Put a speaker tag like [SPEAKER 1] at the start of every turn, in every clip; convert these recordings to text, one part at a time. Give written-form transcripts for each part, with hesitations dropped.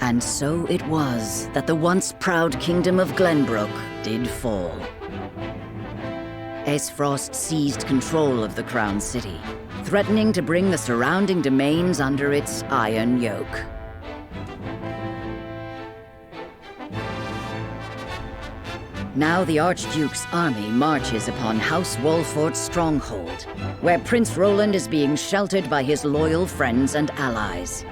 [SPEAKER 1] And so it was that the once proud kingdom of Glenbrook did fall. Aesfrost seized control of the Crown City, threatening to bring the surrounding domains under its iron yoke. Now the Archduke's army marches upon House Wolfort's stronghold, where Prince Roland is being sheltered by his loyal friends and allies.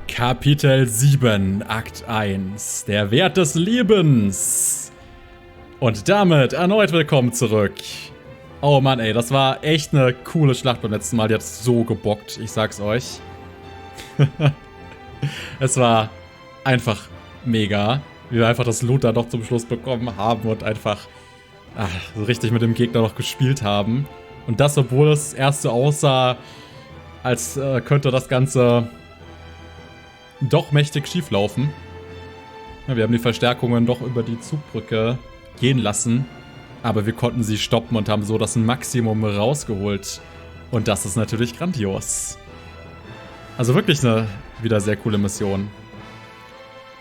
[SPEAKER 2] Kapitel 7, Akt 1, der Wert des Lebens. Und damit erneut willkommen zurück. Oh Mann, ey, das war echt eine coole Schlacht beim letzten Mal. Die hat so gebockt, ich sag's euch. Es war einfach mega, wie wir einfach das Loot da noch zum Schluss bekommen haben und einfach so richtig mit dem Gegner noch gespielt haben. Und das, obwohl es erst so aussah, als könnte das Ganze doch mächtig schief laufen. Ja, wir haben die Verstärkungen doch über die Zugbrücke gehen lassen, aber wir konnten sie stoppen und haben so das Maximum rausgeholt. Und das ist natürlich grandios. Also wirklich eine wieder sehr coole Mission.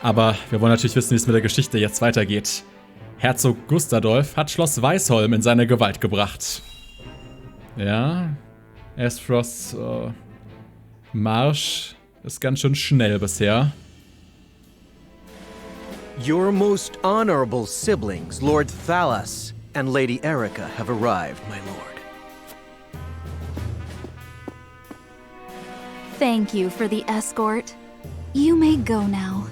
[SPEAKER 2] Aber wir wollen natürlich wissen, wie es mit der Geschichte jetzt weitergeht. Herzog Gustadolf hat Schloss Weißholm in seine Gewalt gebracht. Ja, Aesfrosts Marsch ist ganz schön schnell bisher.
[SPEAKER 3] Your most honorable siblings, Lord Thalas and Lady Erica, have arrived, my lord.
[SPEAKER 4] Thank you for the escort. You may go now.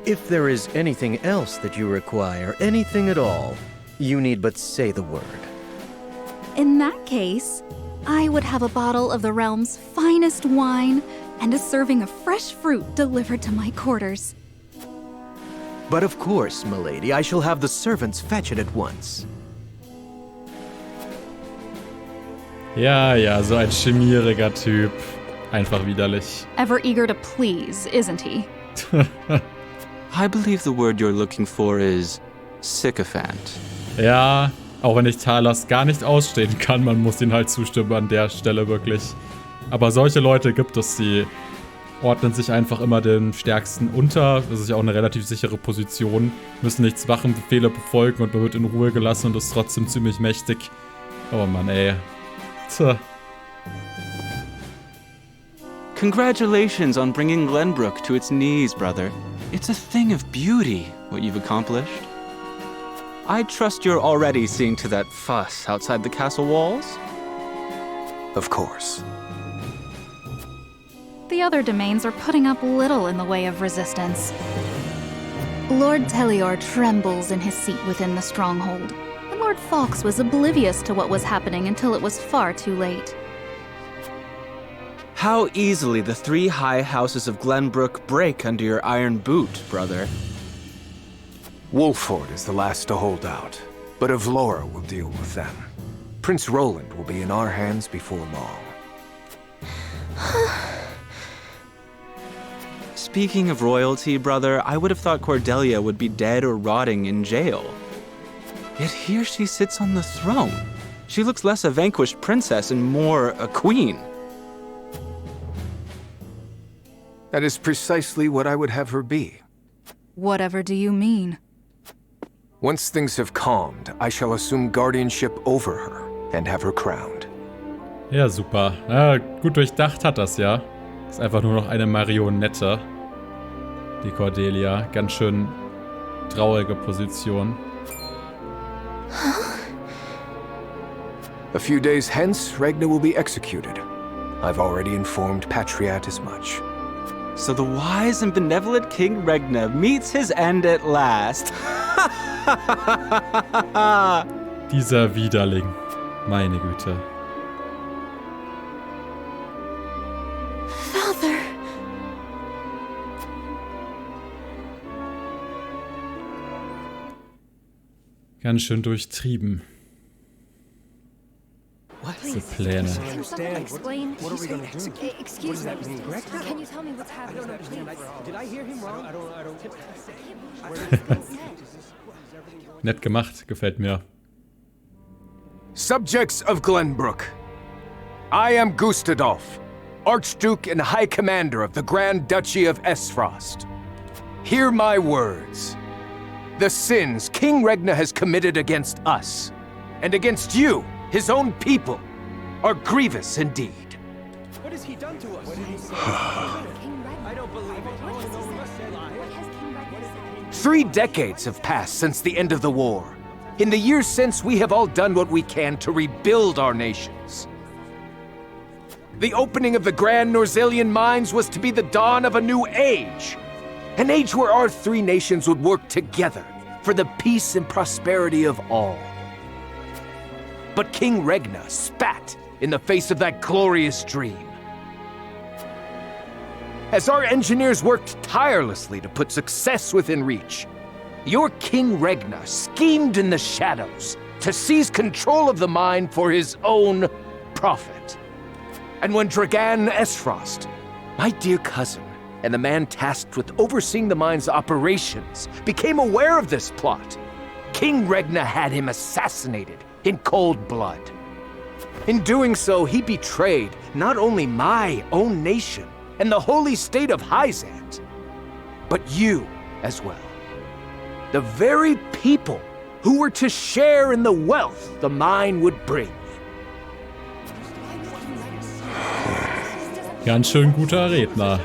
[SPEAKER 3] If there is anything else that you require, anything at all, you need but say the word.
[SPEAKER 4] In that case, I would have a bottle of the realm's finest wine and a serving of fresh fruit delivered to my quarters.
[SPEAKER 3] But of course, milady, I shall have the servants fetch it at once.
[SPEAKER 2] Ja, so ein chemieriger Typ. Einfach widerlich.
[SPEAKER 4] Ever eager to please, isn't he?
[SPEAKER 5] I believe the word you're looking for is sycophant.
[SPEAKER 2] Ja, auch wenn ich Thalas gar nicht ausstehen kann, man muss ihn halt zustimmen an der Stelle wirklich. Aber solche Leute gibt es, die ordnen sich einfach immer den Stärksten unter. Das ist ja auch eine relativ sichere Position. Müssen nicht Wachenbefehle befolgen und man wird in Ruhe gelassen und ist trotzdem ziemlich mächtig. Oh Mann, ey. Tja.
[SPEAKER 5] Congratulations on bringing Glenbrook to its knees, brother. It's a thing of beauty, what you've accomplished. I trust you're already seeing to that fuss outside the castle walls?
[SPEAKER 3] Of course.
[SPEAKER 4] The other domains are putting up little in the way of resistance. Lord Telior trembles in his seat within the stronghold, and Lord Fawkes was oblivious to what was happening until it was far too late.
[SPEAKER 5] How easily the three high houses of Glenbrook break under your iron boot, brother.
[SPEAKER 6] Wolford is the last to hold out, but Avlora will deal with them. Prince Roland will be in our hands before long.
[SPEAKER 5] Speaking of royalty, brother, I would have thought Cordelia would be dead or rotting in jail. Yet here she sits on the throne. She looks less a vanquished princess and more a queen.
[SPEAKER 6] That is precisely what I would have her be.
[SPEAKER 4] Whatever do you mean?
[SPEAKER 6] Once things have calmed, I shall assume guardianship over her and have her crowned.
[SPEAKER 2] Ja, super. Ja, gut durchdacht hat das ja. Ist einfach nur noch eine Marionette. Die Cordelia. Ganz schön traurige Position.
[SPEAKER 6] A few days hence, Regna will be executed. I've already informed Patriat as much.
[SPEAKER 5] So the wise and benevolent King Regna meets his end at last.
[SPEAKER 2] Dieser Widerling. Meine Güte.
[SPEAKER 4] Father!
[SPEAKER 2] Ganz schön durchtrieben. Diese Pläne.
[SPEAKER 7] Can someone explain? What are we going to do? Excuse me. Can you tell me what's happening? Did I hear him wrong? I don't.
[SPEAKER 2] Nett gemacht, gefällt mir.
[SPEAKER 6] Subjects of Glenbrook, I am Gustadolf, Archduke and High Commander of the Grand Duchy of Aesfrost, hear my words. The sins King Regna has committed against us, and against you, his own people, are grievous indeed.
[SPEAKER 3] What has he done to us? I don't believe it.
[SPEAKER 6] 3 decades have passed since the end of the war. In the years since, we have all done what we can to rebuild our nations. The opening of the Grand Norzelian mines was to be the dawn of a new age. An age where our 3 nations would work together for the peace and prosperity of all. But King Regna spat in the face of that glorious dream. As our engineers worked tirelessly to put success within reach, your King Regna schemed in the shadows to seize control of the mine for his own profit. And when Dragan Aesfrost, my dear cousin, and the man tasked with overseeing the mine's operations, became aware of this plot, King Regna had him assassinated in cold blood. In doing so, he betrayed not only my own nation and the holy state of Hyzant, but you as well. The very people who were to share in the wealth the mine would bring.
[SPEAKER 2] Ganz schön guter Redner.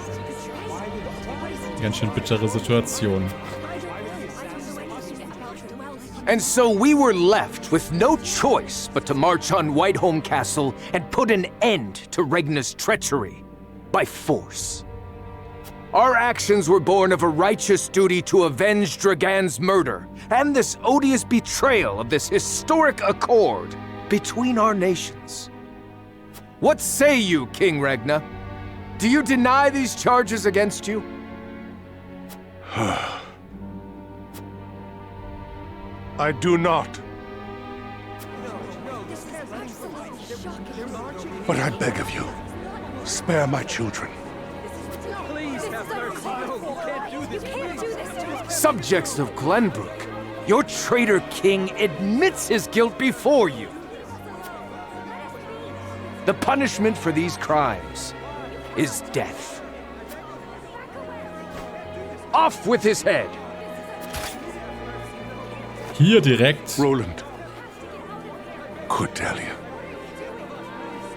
[SPEAKER 2] Ganz schön bittere Situation.
[SPEAKER 6] And so we were left with no choice but to march on Whiteholm Castle and put an end to Regna's treachery by force. Our actions were born of a righteous duty to avenge Dragan's murder and this odious betrayal of this historic accord between our nations. What say you, King Regna? Do you deny these charges against you?
[SPEAKER 8] I do not. But I beg of you, spare my children.
[SPEAKER 6] Subjects of Glenbrook, your traitor king admits his guilt before you. The punishment for these crimes is death. Off with his head!
[SPEAKER 2] Hier direkt.
[SPEAKER 8] Roland, Cordelia,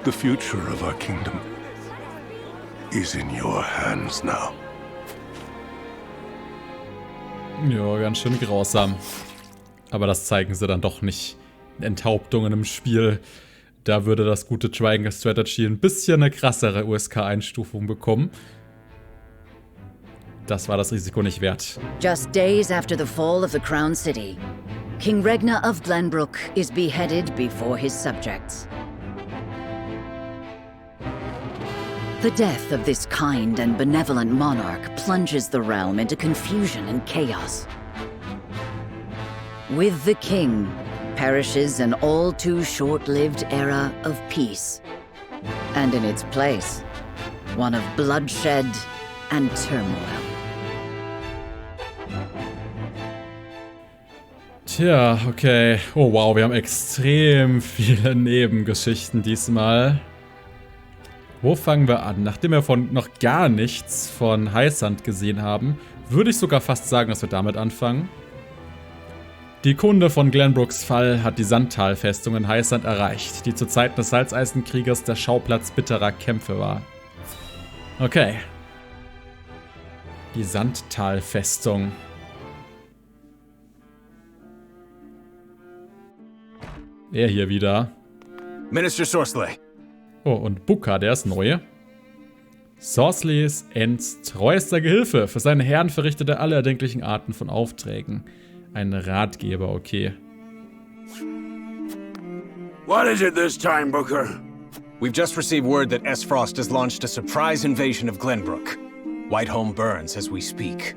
[SPEAKER 8] the future of our kingdom is in your hands now.
[SPEAKER 2] Ja, ganz schön grausam. Aber das zeigen sie dann doch nicht. Enthauptungen im Spiel. Da würde das gute Triangle Strategy ein bisschen eine krassere USK-Einstufung bekommen. Das war das Risiko nicht wert.
[SPEAKER 1] Just days after the fall of the Crown City, King Regna of Glenbrook is beheaded before his subjects. The death of this kind and benevolent monarch plunges the realm into confusion and chaos. With the king perishes an all too short-lived era of peace. And in its place, one of bloodshed and turmoil.
[SPEAKER 2] Tja, okay. Oh wow, wir haben extrem viele Nebengeschichten diesmal. Wo fangen wir an? Nachdem wir noch gar nichts von Hyzant gesehen haben, würde ich sogar fast sagen, dass wir damit anfangen. Die Kunde von Glenbrooks Fall hat die Sandtalfestung in Hyzant erreicht, die zu Zeiten des Salzeisenkrieges der Schauplatz bitterer Kämpfe war. Okay. Die Sandtalfestung. Er hier wieder.
[SPEAKER 9] Minister Sorsley.
[SPEAKER 2] Oh, und Booker, der ist neu. Sorsleys Ents treuester Gehilfe. Für seine Herren verrichtet er alle erdenklichen Arten von Aufträgen. Ein Ratgeber, okay.
[SPEAKER 9] What is it this time, Booker? We've just received word that Aesfrost has launched a surprise invasion of Glenbrook. Whiteholm burns as we speak.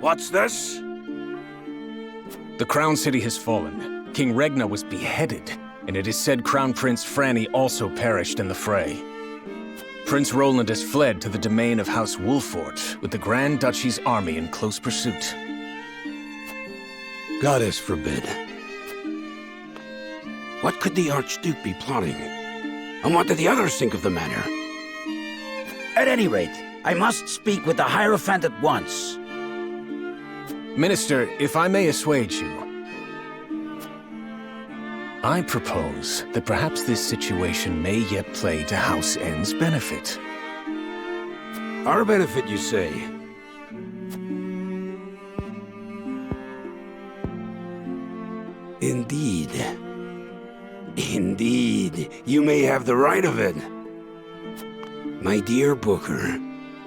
[SPEAKER 9] What's this? The Crown City has fallen. King Regna was beheaded, and it is said Crown Prince Franny also perished in the fray. Prince Roland has fled to the domain of House Wolfort, with the Grand Duchy's army in close pursuit.
[SPEAKER 10] Goddess forbid. What could the Archduke be plotting? And what do the others think of the matter? At any rate, I must speak with the Hierophant at once.
[SPEAKER 9] Minister, if I may assuage you, I propose that perhaps this situation may yet play to House N's benefit.
[SPEAKER 10] Our benefit, you say? Indeed. Indeed, you may have the right of it. My dear Booker,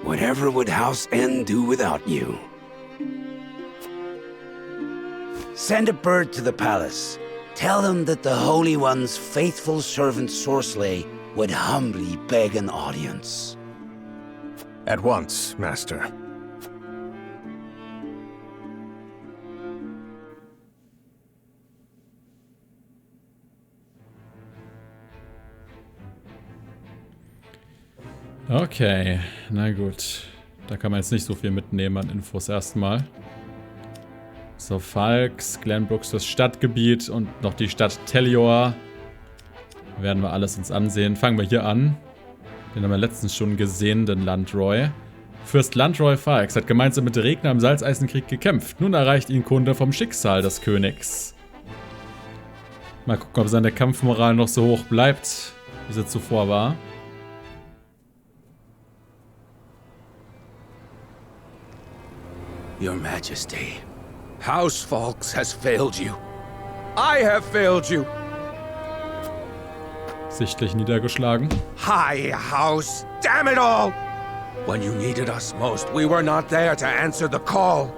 [SPEAKER 10] whatever would House N do without you? Send a bird to the palace. Tell them that the Holy One's faithful servant Sorsley would humbly beg an audience.
[SPEAKER 9] At once, Master.
[SPEAKER 2] Okay, na gut. Da kann man jetzt nicht so viel mitnehmen an Infos erstmal. So, Falks, Glenbrooks, das Stadtgebiet und noch die Stadt Telior. Werden wir alles uns ansehen. Fangen wir hier an. Den haben wir letztens schon gesehen, den Landroy. Fürst Landroy Falks hat gemeinsam mit Regner im Salzeisenkrieg gekämpft. Nun erreicht ihn Kunde vom Schicksal des Königs. Mal gucken, ob seine Kampfmoral noch so hoch bleibt, wie sie zuvor war.
[SPEAKER 10] Your Majesty, House Falks has failed you. I have failed you.
[SPEAKER 2] Sichtlich niedergeschlagen.
[SPEAKER 6] High House, damn it all! When you needed us most, we were not there to answer the call.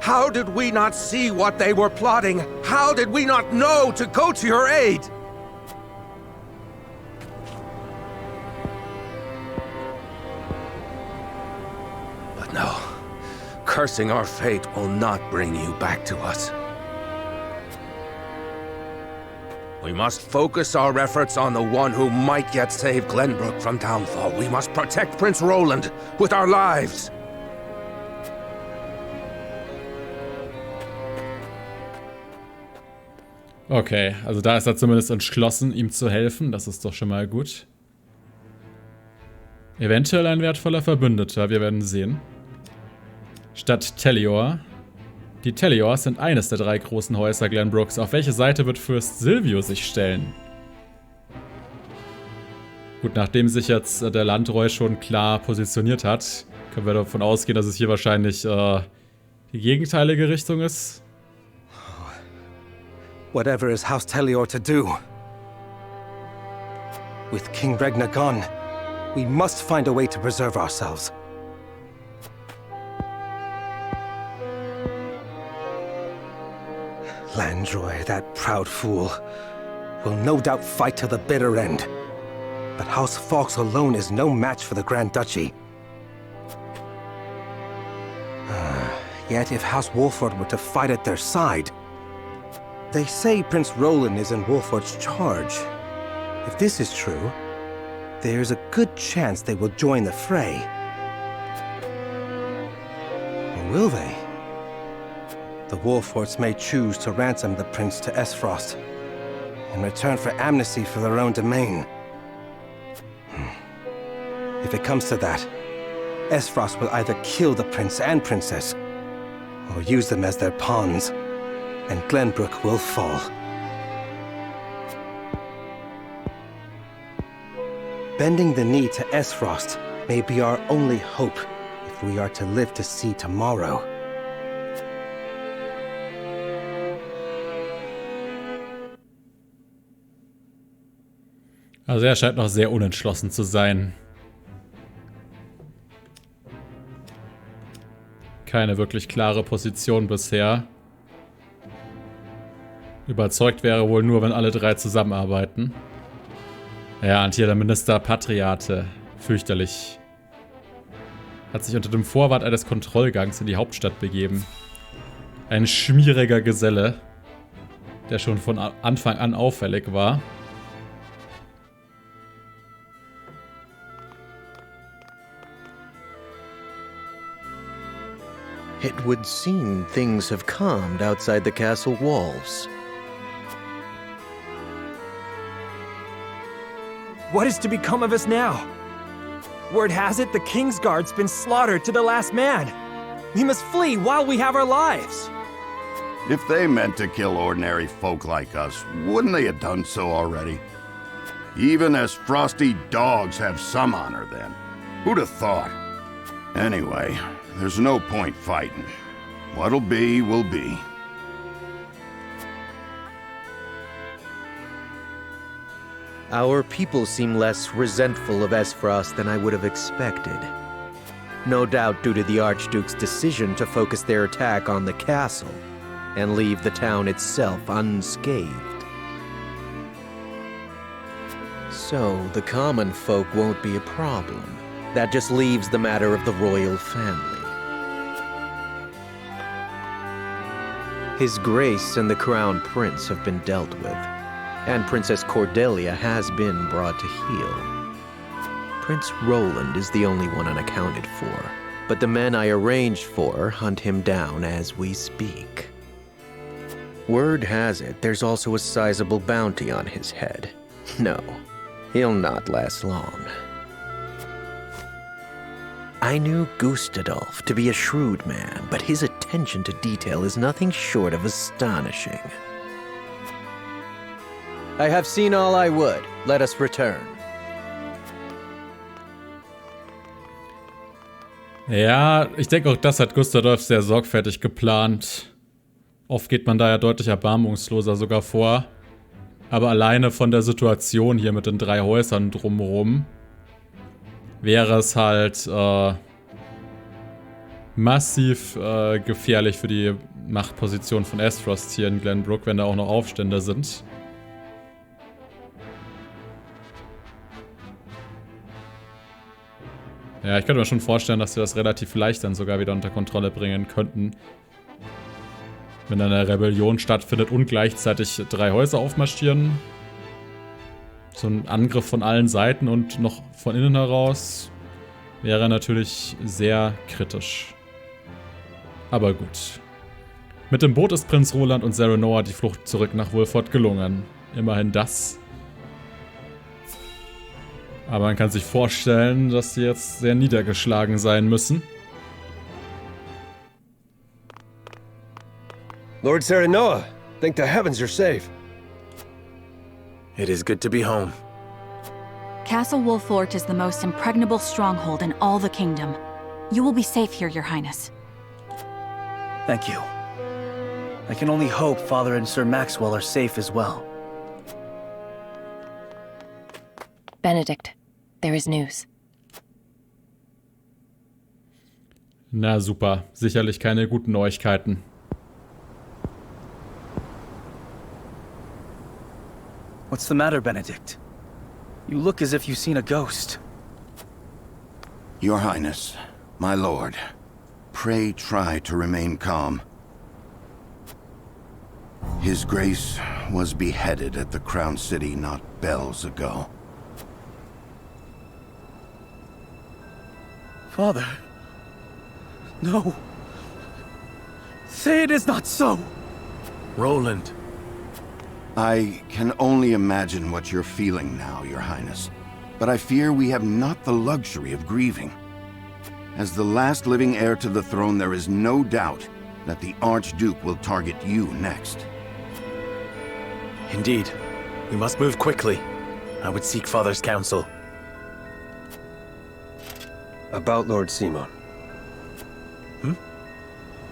[SPEAKER 6] How did we not see what they were plotting? How did we not know to go to your aid? But no. Cursing our fate will not bring you back to us. We must focus our efforts on the one who might yet save Glenbrook from downfall. We must protect Prince Roland with our lives.
[SPEAKER 2] Okay, also da ist er zumindest entschlossen, ihm zu helfen. Das ist doch schon mal gut. Eventuell ein wertvoller Verbündeter, wir werden sehen. Stadt Telior. Die Teliors sind eines der 3 großen Häuser Glenbrooks. Auf welche Seite wird Fürst Silvio sich stellen? Gut, nachdem sich jetzt der Landroy schon klar positioniert hat, können wir davon ausgehen, dass es hier wahrscheinlich die gegenteilige Richtung ist.
[SPEAKER 11] Whatever is House Telior to do? With King Regna gone, we must find a way to preserve ourselves. Landroy, that proud fool, will no doubt fight to the bitter end. But House Falks alone is no match for the Grand Duchy. Yet if House Wolford were to fight at their side... They say Prince Roland is in Wolford's charge. If this is true, there's a good chance they will join the fray. Or will they? The Wolfords may choose to ransom the prince to Aesfrost in return for amnesty for their own domain. If it comes to that, Aesfrost will either kill the prince and princess, or use them as their pawns, and Glenbrook will fall. Bending the knee to Aesfrost may be our only hope if we are to live to see tomorrow.
[SPEAKER 2] Also er scheint noch sehr unentschlossen zu sein. Keine wirklich klare Position bisher. Überzeugt wäre wohl nur, wenn alle 3 zusammenarbeiten. Ja, und hier der Minister Patriate. Fürchterlich. Hat sich unter dem Vorwand eines Kontrollgangs in die Hauptstadt begeben. Ein schmieriger Geselle, der schon von Anfang an auffällig war.
[SPEAKER 3] It would seem things have calmed outside the castle walls.
[SPEAKER 12] What is to become of us now? Word has it the King's Guard's been slaughtered to the last man. We must flee while we have our lives.
[SPEAKER 13] If they meant to kill ordinary folk like us, wouldn't they have done so already? Even as frosty dogs have some honor then. Who'd have thought? Anyway, there's no point fighting. What'll be, will be.
[SPEAKER 3] Our people seem less resentful of Aesfrost than I would have expected. No doubt due to the Archduke's decision to focus their attack on the castle and leave the town itself unscathed. So, the common folk won't be a problem. That just leaves the matter of the royal family. His Grace and the Crown Prince have been dealt with, and Princess Cordelia has been brought to heel. Prince Roland is the only one unaccounted for, but the men I arranged for hunt him down as we speak. Word has it there's also a sizable bounty on his head. No, he'll not last long. I knew Gustadolf to be a shrewd man, but his attention to detail is nothing short of astonishing. I have seen all I would. Let us return.
[SPEAKER 2] Ja, ich denke auch, das hat Gustadolf sehr sorgfältig geplant. Oft geht man da ja deutlich erbarmungsloser sogar vor. Aber alleine von der Situation hier mit den 3 Häusern drumherum wäre es halt massiv gefährlich für die Machtposition von Aesfrost hier in Glenbrook, wenn da auch noch Aufstände sind. Ja, ich könnte mir schon vorstellen, dass sie das relativ leicht dann sogar wieder unter Kontrolle bringen könnten. Wenn dann eine Rebellion stattfindet und gleichzeitig 3 Häuser aufmarschieren. So ein Angriff von allen Seiten und noch von innen heraus wäre natürlich sehr kritisch. Aber gut. Mit dem Boot ist Prinz Roland und Serenoa die Flucht zurück nach Wolford gelungen. Immerhin das. Aber man kann sich vorstellen, dass sie jetzt sehr niedergeschlagen sein müssen.
[SPEAKER 14] Lord Serenoa, thank the heavens you're safe.
[SPEAKER 15] It is good to be home.
[SPEAKER 16] Castle Wolfort is the most impregnable stronghold in all the kingdom. You will be safe here, Your Highness.
[SPEAKER 15] Thank you. I can only hope Father and Sir Maxwell are safe as well.
[SPEAKER 7] Benedict, there is news.
[SPEAKER 2] Na super, sicherlich keine guten Neuigkeiten.
[SPEAKER 15] What's the matter, Benedict? You look as if you've seen a ghost.
[SPEAKER 13] Your Highness, my lord, pray try to remain calm. His Grace was beheaded at the Crown City not bells ago.
[SPEAKER 15] Father. No. Say it is not so.
[SPEAKER 13] Roland. I can only imagine what you're feeling now, Your Highness. But I fear we have not the luxury of grieving. As the last living heir to the throne, there is no doubt that the Archduke will target you next.
[SPEAKER 15] Indeed. We must move quickly. I would seek Father's counsel.
[SPEAKER 11] About Lord Simon.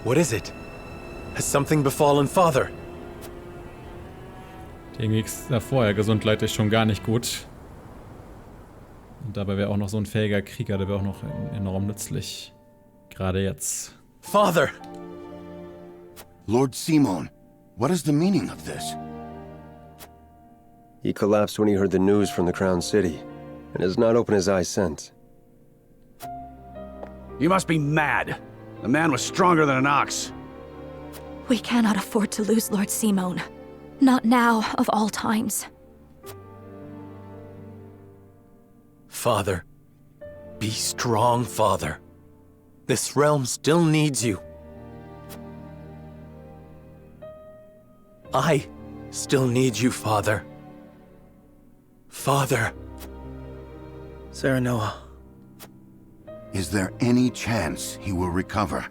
[SPEAKER 15] What is it? Has something befallen Father?
[SPEAKER 2] Dem ging's da vorher gesundheitlich schon gar nicht gut. Und dabei wäre auch noch so ein fähiger Krieger, der wäre auch noch enorm nützlich. Gerade jetzt.
[SPEAKER 15] Father!
[SPEAKER 13] Lord Simon, what is the meaning of this?
[SPEAKER 14] He collapsed when he heard the news from the Crown City, and has not opened his eyes since.
[SPEAKER 9] You must be mad. The man was stronger than an ox.
[SPEAKER 4] We cannot afford to lose Lord Simon. Not now, of all times.
[SPEAKER 15] Father. Be strong, Father. This realm still needs you. I still need you, Father. Father. Serenoa.
[SPEAKER 13] Is there any chance he will recover?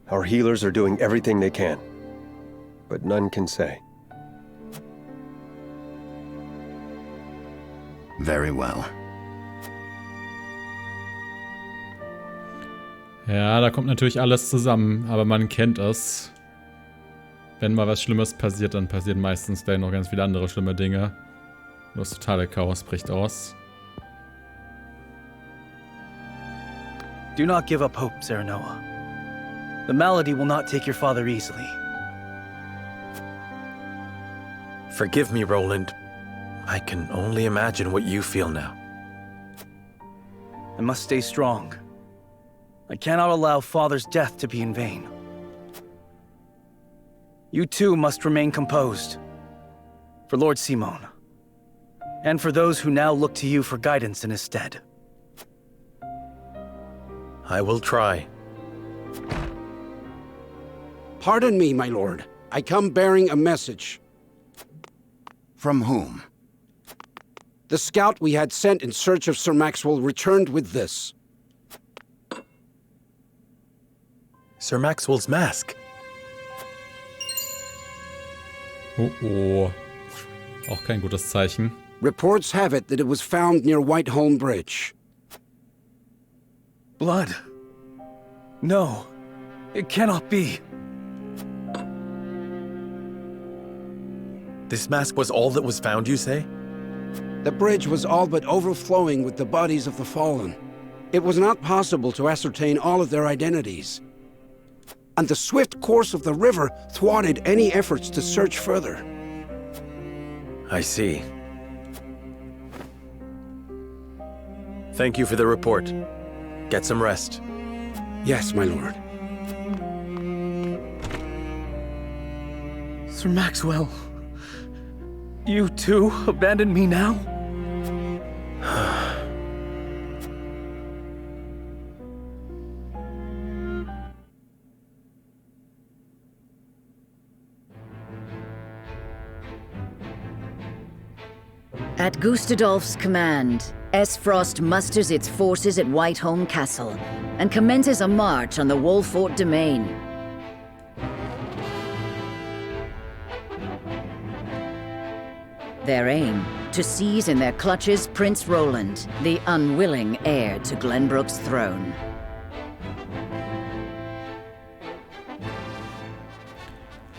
[SPEAKER 14] Our healers are doing everything they can, but none can say.
[SPEAKER 13] Very well.
[SPEAKER 2] Ja, da kommt natürlich alles zusammen, aber man kennt es. Wenn mal was Schlimmes passiert, dann passieren meistens gleich noch ganz viele andere schlimme Dinge. Und das totale Chaos bricht aus.
[SPEAKER 15] Do not give up hope, Serenoa. The malady will not take your father easily.
[SPEAKER 17] Forgive me, Roland. I can only imagine what you feel now.
[SPEAKER 15] I must stay strong. I cannot allow Father's death to be in vain. You too must remain composed. For Lord Simon. And for those who now look to you for guidance in his stead.
[SPEAKER 17] I will try.
[SPEAKER 18] Pardon me, my lord. I come bearing a message.
[SPEAKER 13] From whom?
[SPEAKER 18] The scout we had sent in search of Sir Maxwell returned with this.
[SPEAKER 17] Sir Maxwell's mask.
[SPEAKER 2] Oh oh. Auch kein gutes Zeichen.
[SPEAKER 18] Reports have it that it was found near Whiteholm Bridge.
[SPEAKER 15] Blood. No. It cannot be.
[SPEAKER 17] This mask was all that was found, you say?
[SPEAKER 18] The bridge was all but overflowing with the bodies of the fallen. It was not possible to ascertain all of their identities. And the swift course of the river thwarted any efforts to search further.
[SPEAKER 17] I see. Thank you for the report. Get some rest.
[SPEAKER 18] Yes, my lord.
[SPEAKER 15] Sir Maxwell. You too abandon me now?
[SPEAKER 1] At Gustadolf's command, Aesfrost musters its forces at Whiteholm Castle and commences a march on the Wolfort domain. Their aim, to seize in their clutches Prince Roland, the unwilling heir to Glenbrook's throne.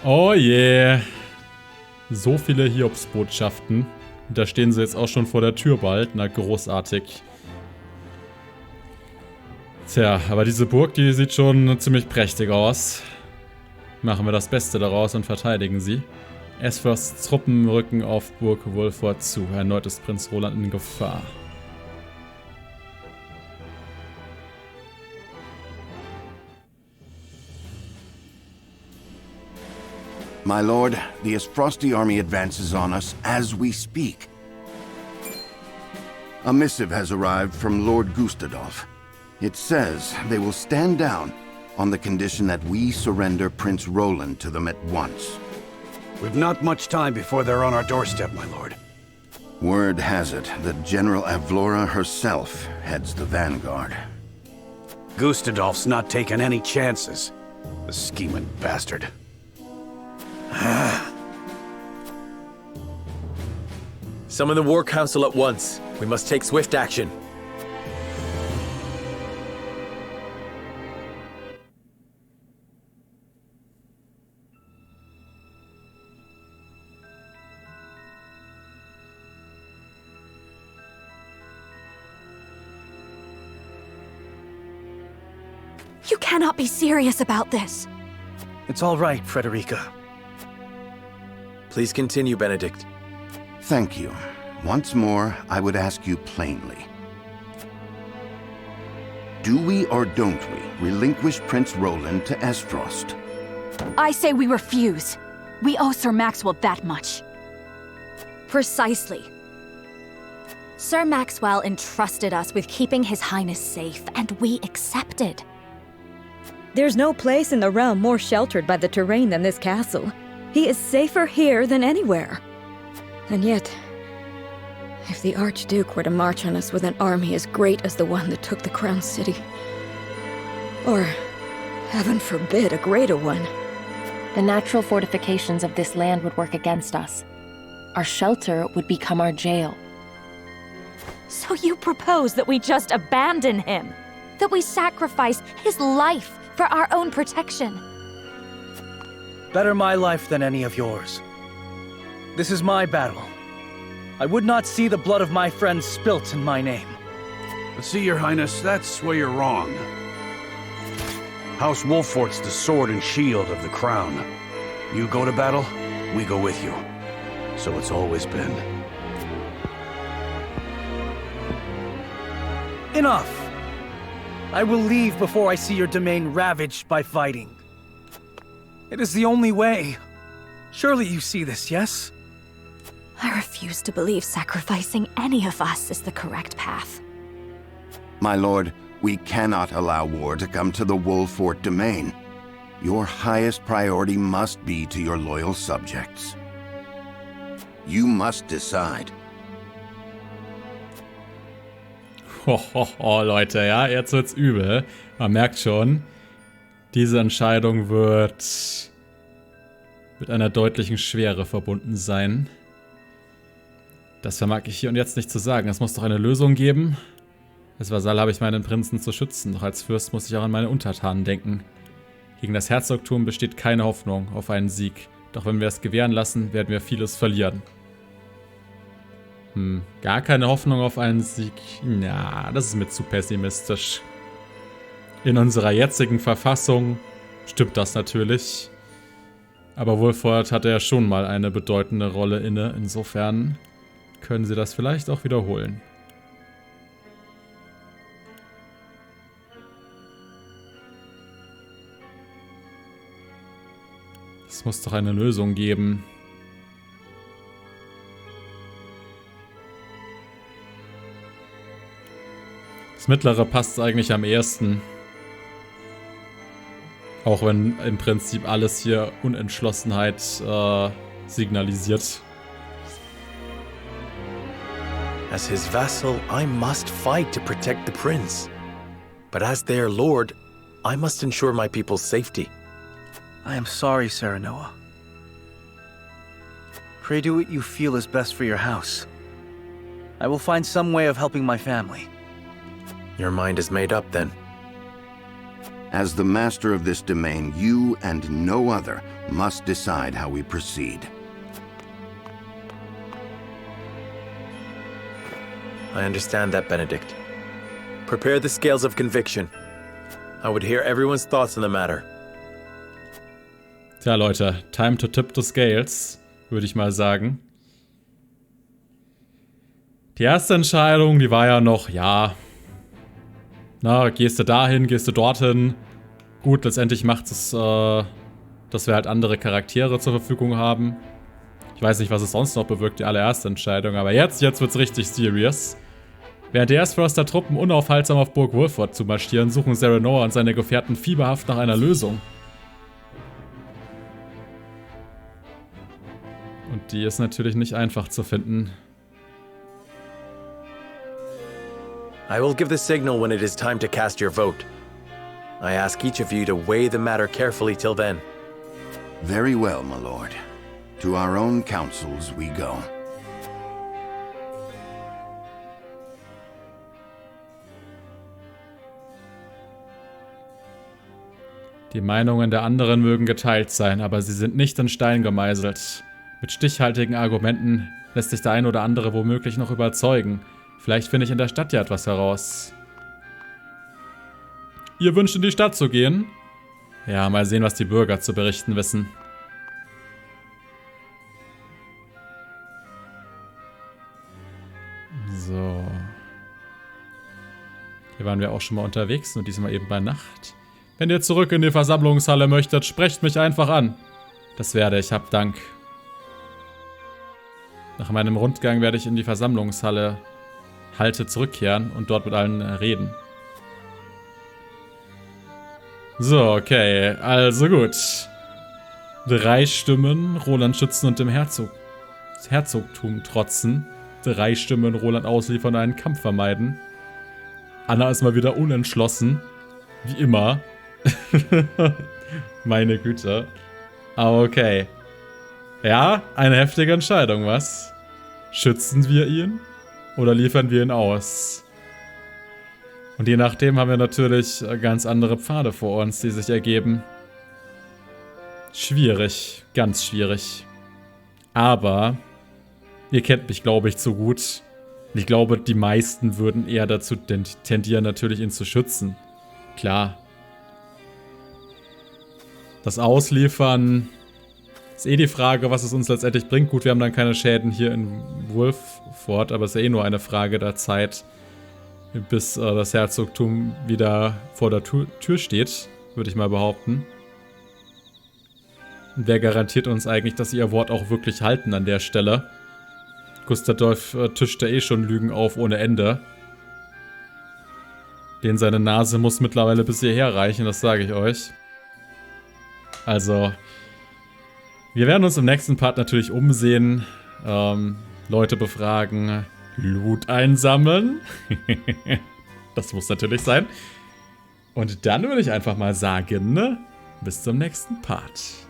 [SPEAKER 2] Oh yeah. So viele Hiobsbotschaften. Da stehen sie jetzt auch schon vor der Tür bald. Na, großartig. Tja, aber diese Burg, die sieht schon ziemlich prächtig aus. Machen wir das Beste daraus und verteidigen sie. Aesfrosts Truppen rücken auf Burg Wolfort zu. Erneut ist Prinz Roland in Gefahr.
[SPEAKER 13] My lord, the Aesfrosti army advances on us as we speak. A missive has arrived from Lord Gustadolf. It says they will stand down on the condition that we surrender Prince Roland to them at once.
[SPEAKER 18] We've not much time before they're on our doorstep, my lord.
[SPEAKER 13] Word has it that General Avlora herself heads the vanguard.
[SPEAKER 18] Gustadolf's not taking any chances. The scheming bastard.
[SPEAKER 17] Summon the War Council at once. We must take swift action.
[SPEAKER 16] You cannot be serious about this.
[SPEAKER 15] It's all right, Frederica.
[SPEAKER 17] Please continue, Benedict.
[SPEAKER 13] Thank you. Once more, I would ask you plainly. Do we or don't we relinquish Prince Roland to Aesfrost?
[SPEAKER 16] I say we refuse. We owe Sir Maxwell that much.
[SPEAKER 7] Precisely. Sir Maxwell entrusted us with keeping His Highness safe, and we accepted.
[SPEAKER 19] There's no place in the realm more sheltered by the terrain than this castle. He is safer here than anywhere. And yet, If the Archduke were to march on us with an army as great as the one that took the Crown City, or, heaven forbid, a greater one,
[SPEAKER 7] the natural fortifications of this land would work against us. Our shelter would become our jail.
[SPEAKER 16] So you propose that we just abandon him? That we sacrifice his life for our own protection?
[SPEAKER 15] Better my life than any of yours. This is my battle. I would not see the blood of my friends spilt in my name.
[SPEAKER 8] See, Your Highness, that's where you're wrong. House Wolfort's the sword and shield of the crown. You go to battle, we go with you. So it's always been.
[SPEAKER 15] Enough! I will leave before I see your domain ravaged by fighting. It is the only way. Surely you see this, yes?
[SPEAKER 16] I refuse to believe sacrificing any of us is the correct path.
[SPEAKER 13] My lord, we cannot allow war to come to the Wolfort domain. Your highest priority must be to your loyal subjects. You must decide.
[SPEAKER 2] Oh, Leute, ja, jetzt wird's übel. Man merkt schon, diese Entscheidung wird mit einer deutlichen Schwere verbunden sein. Das vermag ich hier und jetzt nicht zu sagen. Es muss doch eine Lösung geben. Als Vasall habe ich meinen Prinzen zu schützen, doch als Fürst muss ich auch an meine Untertanen denken. Gegen das Herzogtum besteht keine Hoffnung auf einen Sieg. Doch wenn wir es gewähren lassen, werden wir vieles verlieren. Gar keine Hoffnung auf einen Sieg? Ja, das ist mir zu pessimistisch. In unserer jetzigen Verfassung stimmt das natürlich. Aber Wolfort hatte ja schon mal eine bedeutende Rolle inne. Insofern können sie das vielleicht auch wiederholen. Es muss doch eine Lösung geben. Das Mittlere passt eigentlich am ehesten. Auch wenn im Prinzip alles hier Unentschlossenheit signalisiert.
[SPEAKER 17] As his vassal, I must fight to protect the prince. But as their lord, I must ensure my people's safety.
[SPEAKER 15] I am sorry, Serenoa. Pray do what you feel is best for your house. I will find some way of helping my family.
[SPEAKER 17] Your mind is made up, then.
[SPEAKER 13] As the master of this domain, you and no other must decide how we proceed.
[SPEAKER 17] I understand that, Benedict. Prepare the scales of conviction. I would hear everyone's thoughts on the matter.
[SPEAKER 2] Tja, Leute, time to tip the scales, würde ich mal sagen. Die erste Entscheidung, die war ja noch, ja, na, gehst du dahin, gehst du dorthin. Gut, letztendlich macht es, dass wir halt andere Charaktere zur Verfügung haben. Ich weiß nicht, was es sonst noch bewirkt, die allererste Entscheidung, aber jetzt wird's richtig serious. Während die Aesfroster Truppen unaufhaltsam auf Burg Wolfort zu marschieren, suchen Serenoa und seine Gefährten fieberhaft nach einer Lösung. Und die ist natürlich nicht einfach zu finden.
[SPEAKER 17] I will give the signal when it is time to cast your vote. I ask each of you to weigh the matter carefully till then.
[SPEAKER 13] Very well, my lord. To our own councils we go.
[SPEAKER 2] Die Meinungen der anderen mögen geteilt sein, aber sie sind nicht in Stein gemeißelt. Mit stichhaltigen Argumenten lässt sich der ein oder andere womöglich noch überzeugen. Vielleicht finde ich in der Stadt ja etwas heraus. Ihr wünscht, in die Stadt zu gehen? Ja, mal sehen, was die Bürger zu berichten wissen. So. Hier waren wir auch schon mal unterwegs, nur diesmal eben bei Nacht. Wenn ihr zurück in die Versammlungshalle möchtet, sprecht mich einfach an. Das werde ich, habt Dank. Nach meinem Rundgang werde ich in die Versammlungshalle zurückkehren und dort mit allen reden. So, okay, also gut. 3 Stimmen, Roland schützen und dem Herzogtum trotzen. 3 Stimmen Roland ausliefern und einen Kampf vermeiden. Anna ist mal wieder unentschlossen. Wie immer. Meine Güte. Aber okay. Ja, eine heftige Entscheidung, was? Schützen wir ihn? Oder liefern wir ihn aus? Und je nachdem haben wir natürlich ganz andere Pfade vor uns, die sich ergeben. Schwierig. Ganz schwierig. Aber ihr kennt mich, glaube ich, zu gut. Und ich glaube, die meisten würden eher dazu tendieren, natürlich ihn zu schützen. Klar. Das Ausliefern ist eh die Frage, was es uns letztendlich bringt. Gut, wir haben dann keine Schäden hier in Wolfford, aber es ist ja eh nur eine Frage der Zeit, bis das Herzogtum wieder vor der Tür steht, würde ich mal behaupten. Und wer garantiert uns eigentlich, dass sie ihr Wort auch wirklich halten an der Stelle? Gustadolf tischt ja eh schon Lügen auf ohne Ende. Den seine Nase muss mittlerweile bis hierher reichen, das sage ich euch. Also, wir werden uns im nächsten Part natürlich umsehen, Leute befragen, Loot einsammeln. Das muss natürlich sein. Und dann würde ich einfach mal sagen, bis zum nächsten Part.